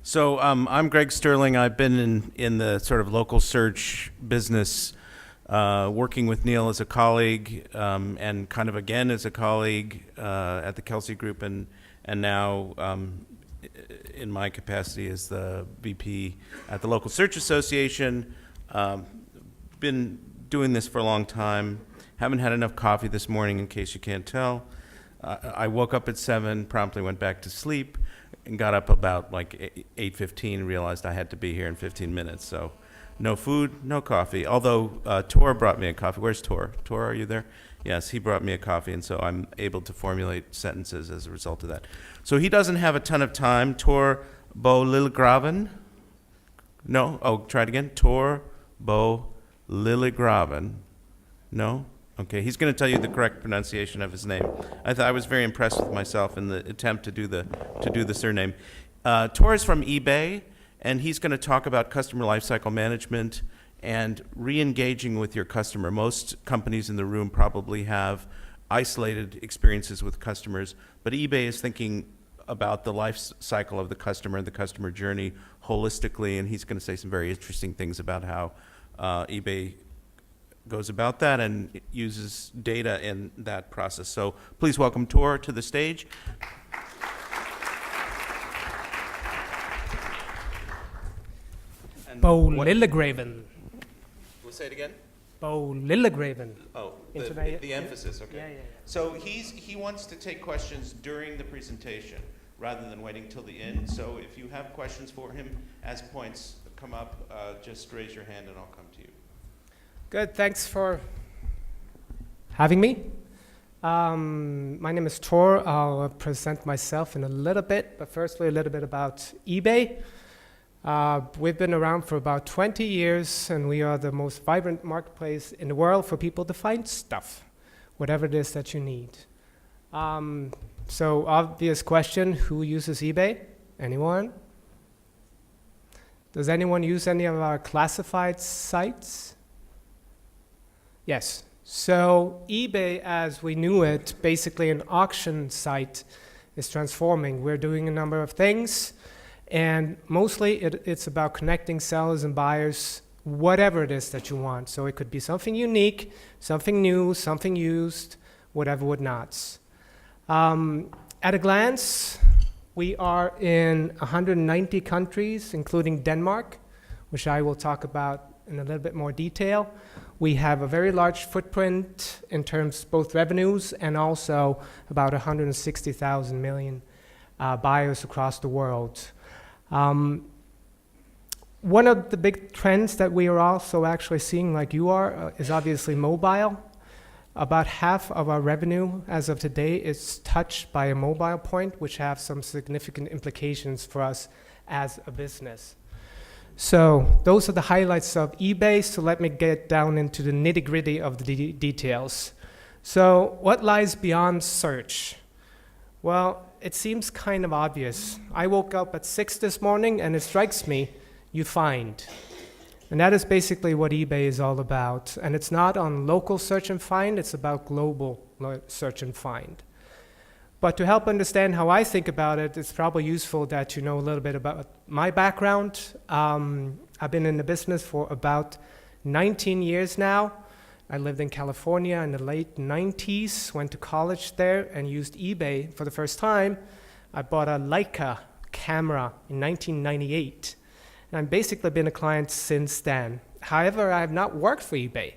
So I'm Greg Sterling. I've been in the sort of local search business, working with Neil as a colleague, and kind of again as a colleague at the Kelsey Group, and now in my capacity as the VP at the Local Search Association. Been doing this for a long time. Haven't had enough coffee this morning, in case you can't tell. I woke up at 7, promptly went back to sleep, and got up about like 8:15, realized I had to be here in 15 minutes. So no food, no coffee. Although Tor brought me a coffee. Where's Tor? Tor, are you there? Yes, he brought me a coffee, and so I'm able to formulate sentences as a result of that. So he doesn't have a ton of time. Tor Bo Lillegraven. No? Oh, try it again. Tor Bo Lillegraven. No? Okay, he's going to tell you the correct pronunciation of his name. I was very impressed with myself in the attempt to do the surname. Tor is from eBay, and he's going to talk about customer lifecycle management and re-engaging with your customer. Most companies in the room probably have isolated experiences with customers, but eBay is thinking about the life cycle of the customer and the customer journey holistically, and he's going to say some very interesting things about how eBay goes about that and it uses data in that process. So please welcome Tor to the stage. Bo Lillegraven. We'll say it again? Bo Lillegraven. Oh, the emphasis, okay. Yeah. So he wants to take questions during the presentation rather than waiting till the end. So if you have questions for him as points come up, just raise your hand and I'll come to you. Good, thanks for having me. My name is Tor. I'll present myself in a little bit, but firstly a little bit about eBay. We've been around for about 20 years, and we are the most vibrant marketplace in the world for people to find stuff, whatever it is that you need. So obvious question, who uses eBay? Anyone? Does anyone use any of our classified sites? Yes. So eBay, as we knew it, basically an auction site, is transforming. We're doing a number of things, and mostly it's about connecting sellers and buyers, whatever it is that you want. So it could be something unique, something new, something used, whatever would nots. At a glance, we are in 190 countries, including Denmark, which I will talk about in a little bit more detail. We have a very large footprint in terms of both revenues and also about 160,000 million buyers across the world. One of the big trends that we are also actually seeing, like you are, is obviously mobile. About half of our revenue as of today is touched by a mobile point, which have some significant implications for us as a business. So those are the highlights of eBay. So let me get down into the nitty-gritty of the details. So what lies beyond search? Well, it seems kind of obvious. I woke up at 6 this morning and it strikes me, you find. And that is basically what eBay is all about. And it's not on local search and find, it's about global search and find. But to help understand how I think about it, it's probably useful that you know a little bit about my background. I've been in the business for about 19 years now. I lived in California in the late 90s, went to college there and used eBay for the first time. I bought a Leica camera in 1998. And I've basically been a client since then. However, I have not worked for eBay.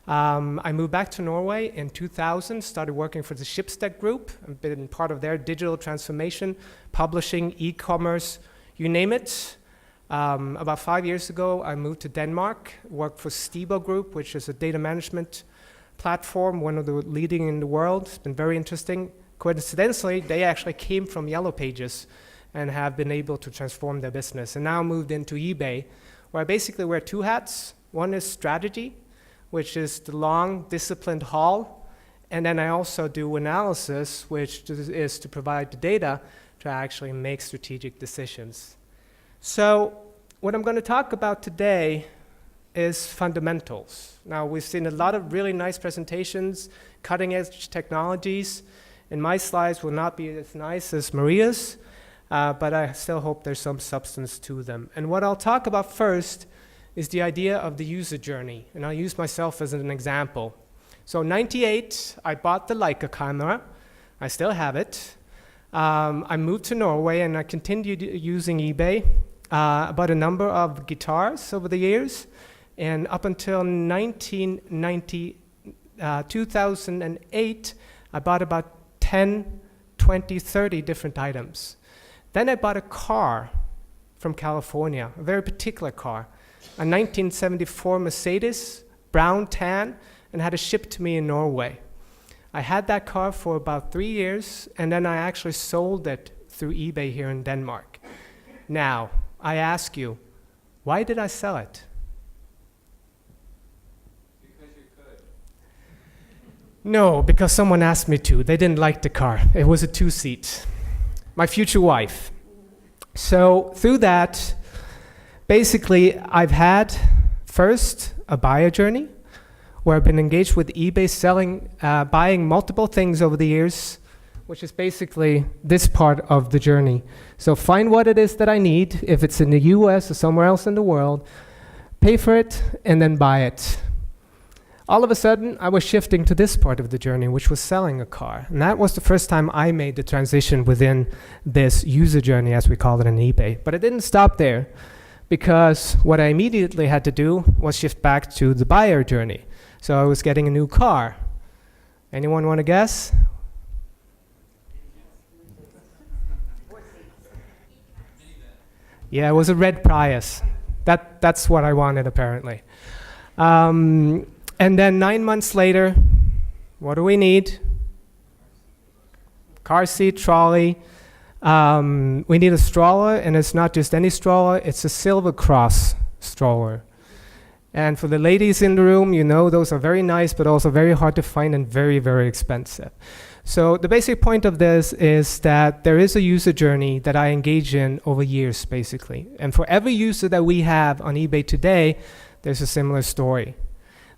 I moved back to Norway in 2000, started working for the Schibsted Group. I've been part of their digital transformation, publishing, e-commerce, you name it. About 5 years ago, I moved to Denmark, worked for Stibo Group, which is a data management platform, one of the leading in the world. It's been very interesting. Coincidentally, they actually came from Yellow Pages and have been able to transform their business. And now moved into eBay, where I basically wear two hats. One is strategy, which is the long, disciplined haul. And then I also do analysis, which is to provide the data to actually make strategic decisions. So what I'm going to talk about today is fundamentals. Now, we've seen a lot of really nice presentations, cutting-edge technologies, and my slides will not be as nice as Maria's. but I still hope there's some substance to them. And what I'll talk about first is the idea of the user journey, and I'll use myself as an example. So in '98, I bought the Leica camera. I still have it. I moved to Norway, and I continued using eBay. Bought a number of guitars over the years, and up until 2008, I bought about 10, 20, 30 different items. Then I bought a car from California, a very particular car, a 1974 Mercedes, brown tan, and had it shipped to me in Norway. I had that car for about 3 years, and then I actually sold it through eBay here in Denmark. Now, I ask you, why did I sell it? Because you could. No, because someone asked me to. They didn't like the car. It was a two-seat. My future wife. So through that, basically, I've had first a Biojourney, where I've been engaged with eBay selling, buying multiple things over the years, which is basically this part of the journey. So find what it is that I need, if it's in the US or somewhere else in the world, pay for it, and then buy it. All of a sudden, I was shifting to this part of the journey, which was selling a car. And that was the first time I made the transition within this user journey, as we call it in eBay. But it didn't stop there, because what I immediately had to do was shift back to the buyer journey. So I was getting a new car. Anyone want to guess? Yeah, it was a red Prius. That's what I wanted, apparently. And then 9 months later, what do we need? Car seat, trolley. We need a stroller, and it's not just any stroller, it's a Silver Cross stroller. And for the ladies in the room, you know those are very nice, but also very hard to find and very, very expensive. So the basic point of this is that there is a user journey that I engage in over years, basically. And for every user that we have on eBay today, there's a similar story.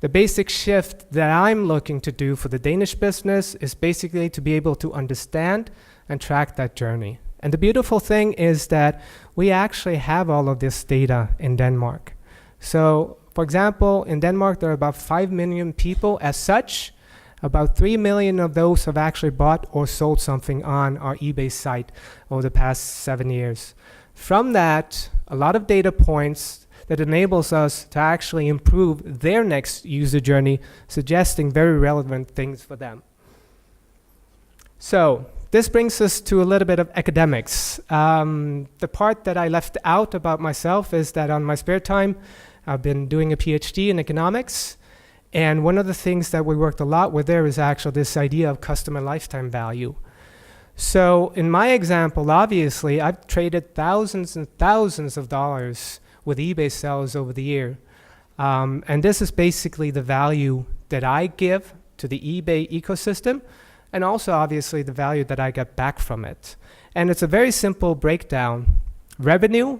The basic shift that I'm looking to do for the Danish business is basically to be able to understand and track that journey. And the beautiful thing is that we actually have all of this data in Denmark. So, for example, in Denmark, there are about 5 million people as such. About 3 million of those have actually bought or sold something on our eBay site over the past 7 years. From that, a lot of data points that enables us to actually improve their next user journey, suggesting very relevant things for them. So this brings us to a little bit of academics. The part that I left out about myself is that on my spare time, I've been doing a PhD in economics. And one of the things that we worked a lot with there is actually this idea of customer lifetime value. So in my example, obviously, I've traded thousands and thousands of dollars with eBay sellers over the year. And this is basically the value that I give to the eBay ecosystem, and also obviously the value that I get back from it. And it's a very simple breakdown. Revenue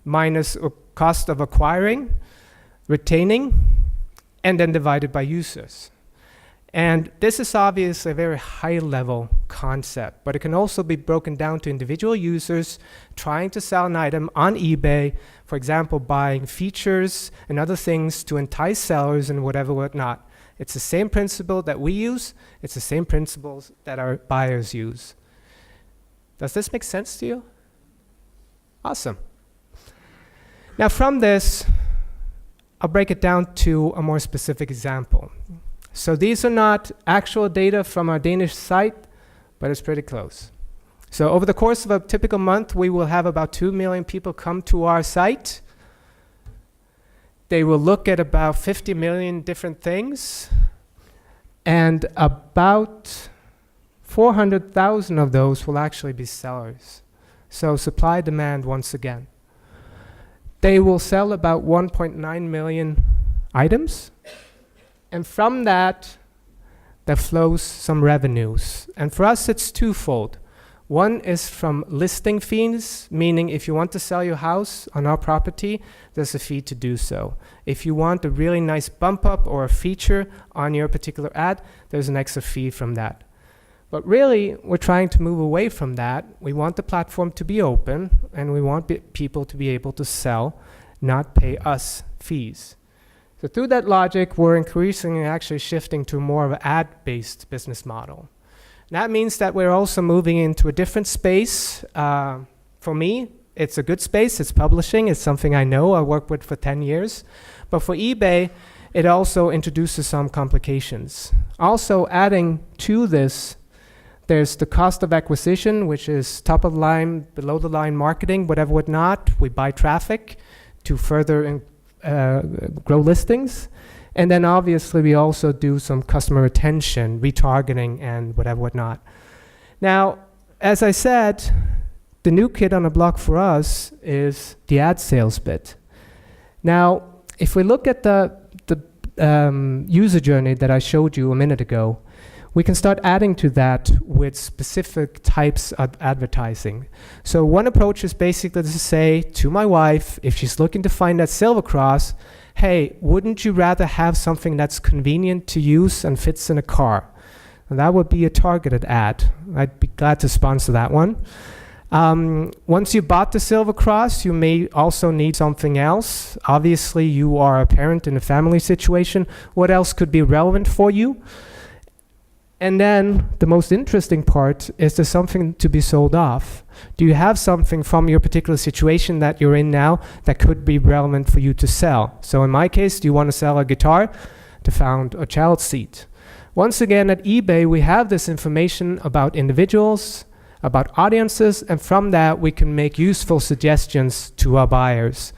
minus cost of acquiring, retaining, and then divided by users. And this is obviously a very high-level concept, but it can also be broken down to individual users trying to sell an item on eBay, for example, buying features and other things to entice sellers and whatnot. It's the same principle that we use. It's the same principles that our buyers use. Does this make sense to you? Awesome. Now from this, I'll break it down to a more specific example. So these are not actual data from our Danish site, but it's pretty close. So over the course of a typical month, we will have about 2 million people come to our site. They will look at about 50 million different things, and about 400,000 of those will actually be sellers. So supply demand once again. They will sell about 1.9 million items. And from that, there flows some revenues. And for us, it's twofold. One is from listing fees, meaning if you want to sell your house on our property, there's a fee to do so. If you want a really nice bump up or a feature on your particular ad, there's an extra fee from that. But really, we're trying to move away from that. We want the platform to be open, and we want people to be able to sell, not pay us fees. So through that logic, we're increasingly actually shifting to more of an ad-based business model. That means that we're also moving into a different space. For me, it's a good space. It's publishing. It's something I know. I worked with for 10 years. But for eBay, it also introduces some complications. Also adding to this, there's the cost of acquisition, which is top of the line, below the line marketing, whatever, whatnot. We buy traffic to further grow listings. And then obviously we also do some customer retention, retargeting, and whatever, whatnot. Now, as I said, the new kid on the block for us is the ad sales bit. Now, if we look at the user journey that I showed you a minute ago, we can start adding to that with specific types of advertising. So one approach is basically to say to my wife, if she's looking to find that silver cross, hey, wouldn't you rather have something that's convenient to use and fits in a car? And that would be a targeted ad. I'd be glad to sponsor that one. Once you bought the silver cross, you may also need something else. Obviously, you are a parent in a family situation. What else could be relevant for you? And then the most interesting part is there's something to be sold off. Do you have something from your particular situation that you're in now that could be relevant for you to sell? So in my case, do you want to sell a guitar? To found a child seat. Once again, at eBay, we have this information about individuals, about audiences, and from that, we can make useful suggestions to our buyers.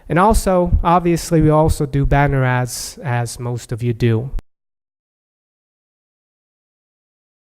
And also, obviously, we also do banner ads, as most of you do.